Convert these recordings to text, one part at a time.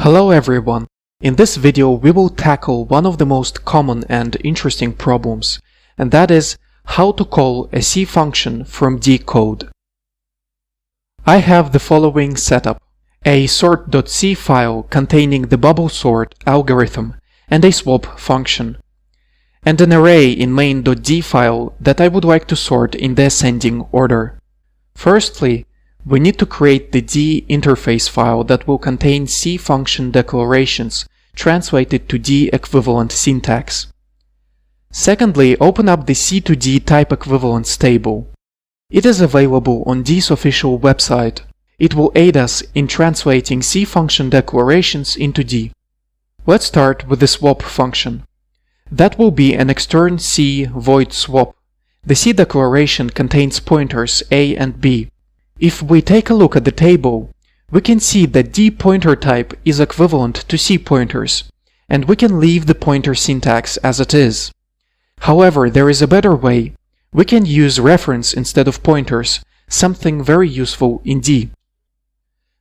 Hello everyone! In this video we will tackle one of the most common and interesting problems, and that is how to call a C function from D code. I have the following setup: a sort.c file containing the bubble sort algorithm and a swap function, and an array in main.d file that I would like to sort in the ascending order. Firstly, we need to create the D interface file that will contain C function declarations translated to D equivalent syntax. Secondly, open up the C to D type equivalence table. It is available on D's official website. It will aid us in translating C function declarations into D. Let's start with the swap function. That will be an extern C void swap. The C declaration contains pointers A and B. If we take a look at the table, we can see that D pointer type is equivalent to C pointers, and we can leave the pointer syntax as it is. However, there is a better way. We can use reference instead of pointers, something very useful in D.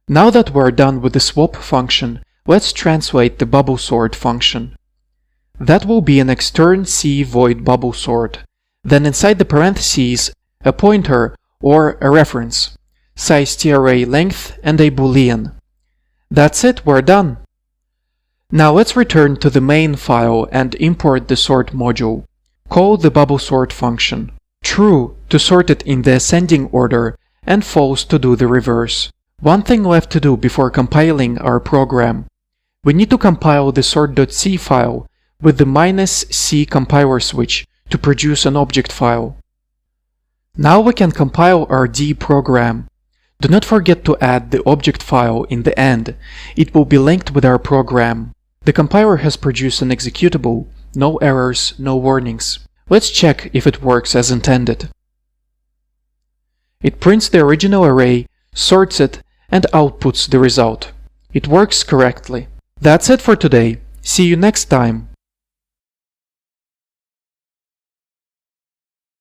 Now that we're done with the swap function, let's translate the bubble sort function. That will be an extern C void bubble sort, then inside the parentheses, a pointer or a reference, size TRA length, and a boolean. That's it, we're done. Now let's return to the main file and import the sort module. Call the bubble sort function. True to sort it in the ascending order, and false to do the reverse. One thing left to do before compiling our program. We need to compile the sort.c file with the -c compiler switch to produce an object file. Now we can compile our D program. Do not forget to add the object file in the end. It will be linked with our program. The compiler has produced an executable, no errors, no warnings. Let's check if it works as intended. It prints the original array, sorts it, and outputs the result. It works correctly. That's it for today. See you next time.